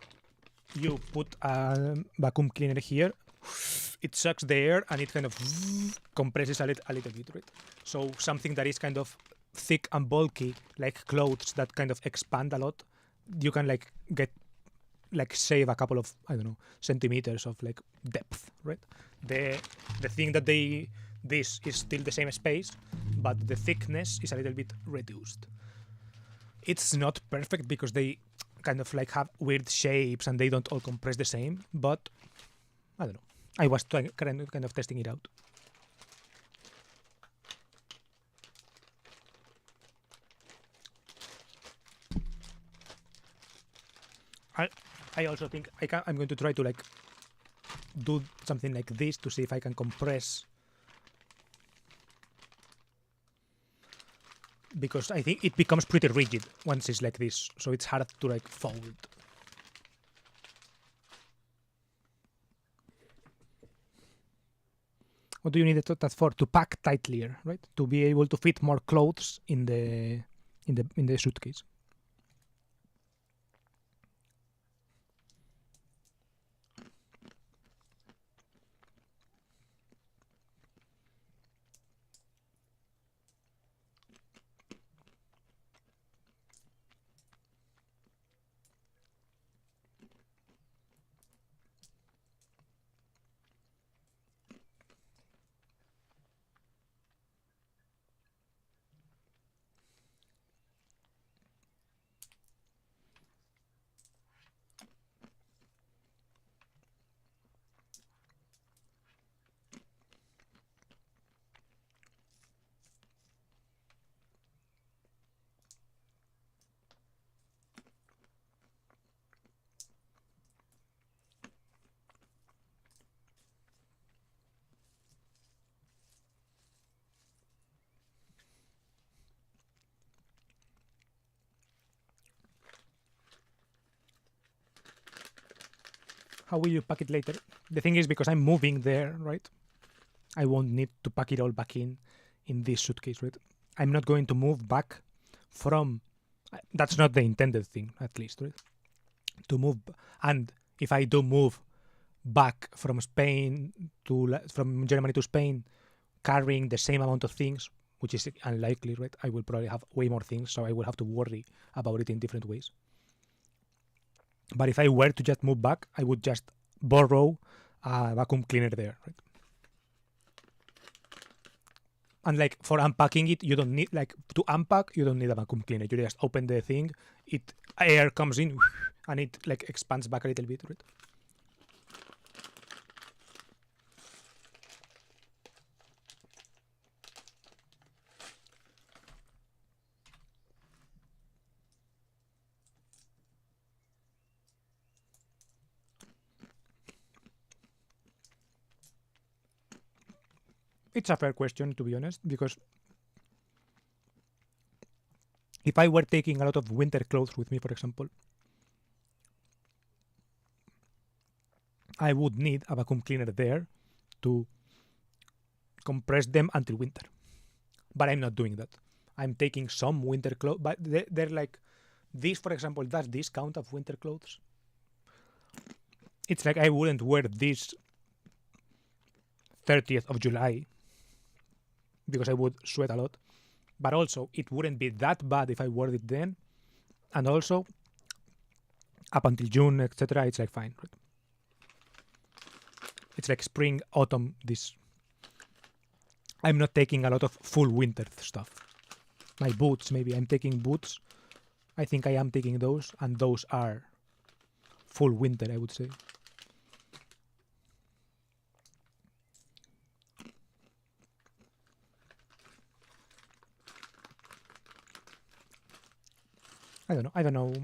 you put a vacuum cleaner here. It sucks the air and it kind of compresses a little bit, right? So something that is kind of thick and bulky, like clothes that kind of expand a lot, you can like save a couple of, I don't know, centimeters of like depth, right? The thing that this is still the same space, but the thickness is a little bit reduced. It's not perfect because they kind of like have weird shapes and they don't all compress the same, but I don't know. I was kind of testing it out. I also think I'm going to try to like do something like this to see if I can compress, because I think it becomes pretty rigid once it's like this, so it's hard to like fold. What do you need that for? To pack tightly, right? To be able to fit more clothes in the suitcase. How will you pack it later? The thing is, because I'm moving there, right? I won't need to pack it all back in this suitcase, right? I'm not going to move back from. That's not the intended thing, at least, right? To move, and if I do move back from from Germany to Spain, carrying the same amount of things, which is unlikely, right? I will probably have way more things, so I will have to worry about it in different ways. But if I were to just move back, I would just borrow a vacuum cleaner there, right? And like for unpacking it, you don't need like to unpack. You don't need a vacuum cleaner. You just open the thing, air comes in, and it like expands back a little bit, right? It's a fair question, to be honest, because if I were taking a lot of winter clothes with me, for example, I would need a vacuum cleaner there to compress them until winter. But I'm not doing that. I'm taking some winter clothes, but they're like this, for example, does this count of winter clothes? It's like I wouldn't wear this 30th of July because I would sweat a lot. But also, it wouldn't be that bad if I wore it then. And also, up until June, etc., it's like fine. Right? It's like spring, autumn, this. I'm not taking a lot of full winter stuff. My boots, maybe. I'm taking boots. I think I am taking those, and those are full winter, I would say. I don't know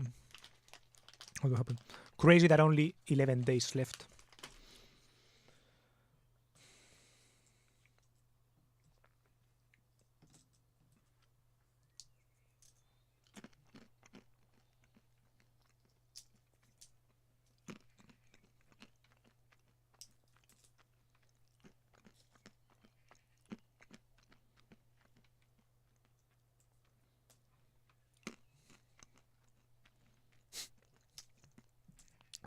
what will happen. Crazy that only 11 days left.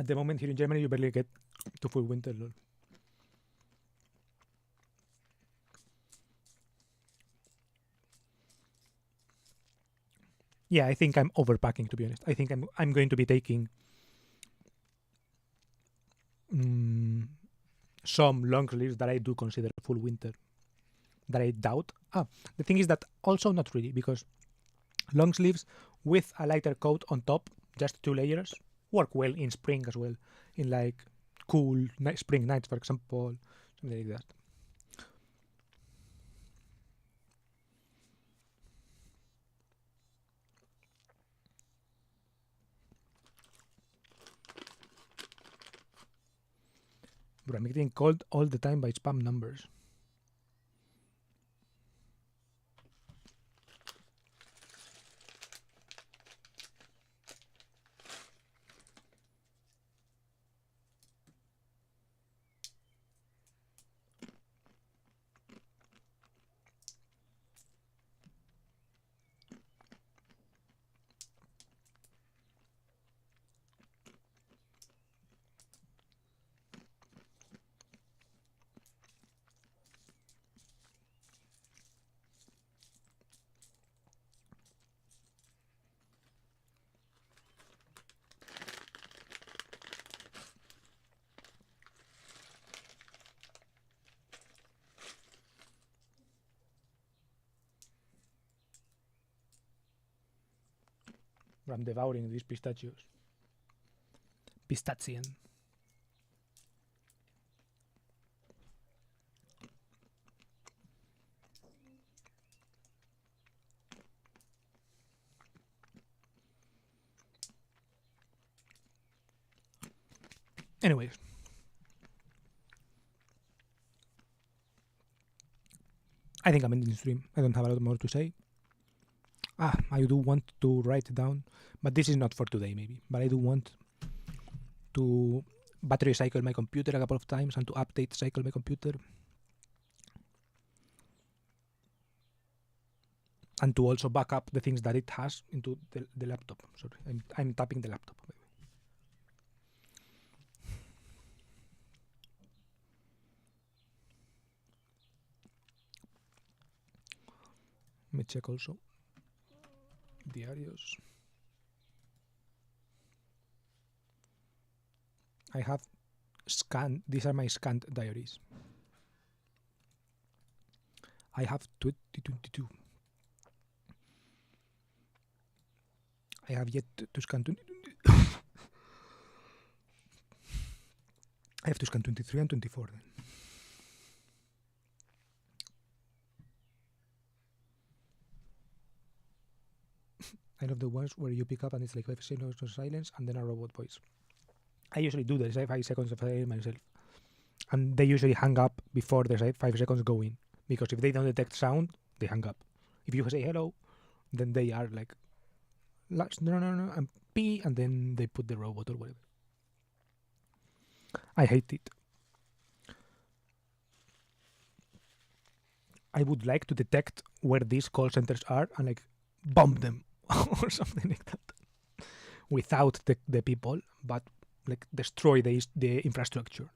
At the moment here in Germany, you barely get to full winter. Lol. Yeah, I think I'm overpacking, to be honest. I think I'm going to be taking some long sleeves that I do consider full winter, that I doubt. The thing is that also not really, because long sleeves with a lighter coat on top, just 2 layers, work well in spring as well, in like cool spring nights, for example, something like that. But I'm getting called all the time by spam numbers. I'm devouring these pistachios. Pistachian. Anyways, I think I'm ending the stream. I don't have a lot more to say. I do want to write it down, but this is not for today maybe. But I do want to battery cycle my computer a couple of times and to update cycle my computer. And to also back up the things that it has into the laptop. Sorry, I'm tapping the laptop. Let me check also diarios. I have scanned, these are my scanned diaries. I have 2022. I have yet to scan 20. I have to scan 23 and 24 then. I love the ones where you pick up and it's like 5 seconds of silence and then a robot voice. I usually do the 5 seconds of silence myself. And they usually hang up before the 5 seconds go in. Because if they don't detect sound, they hang up. If you say hello, then they are like, no, and pee, and then they put the robot or whatever. I hate it. I would like to detect where these call centers are and like bomb them or something like that. Without the people, but like destroy the infrastructure.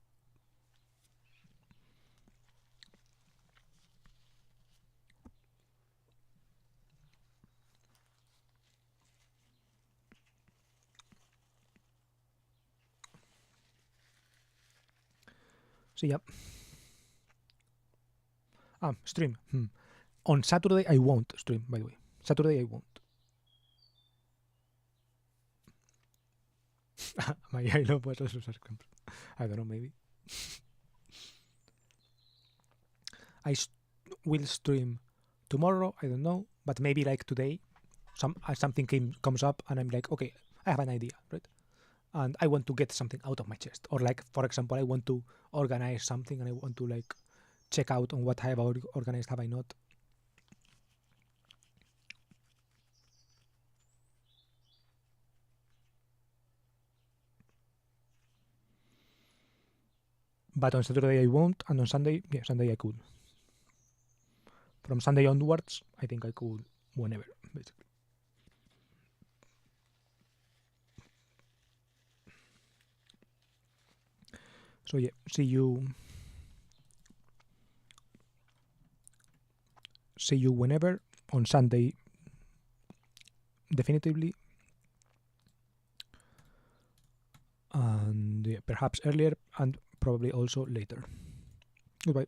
So yeah. Stream. On Saturday I won't stream, by the way. Saturday I won't. My I love was also I don't know, maybe. I will stream tomorrow, I don't know, but maybe like today, something comes up and I'm like, okay, I have an idea, right? And I want to get something out of my chest. Or like, for example, I want to organize something and I want to like check out on what I have organized, have I not. But on Saturday I won't, and on Sunday, yeah, Sunday I could. From Sunday onwards, I think I could whenever, basically. So yeah, see you whenever, on Sunday definitively, and yeah, perhaps earlier and probably also later. Goodbye.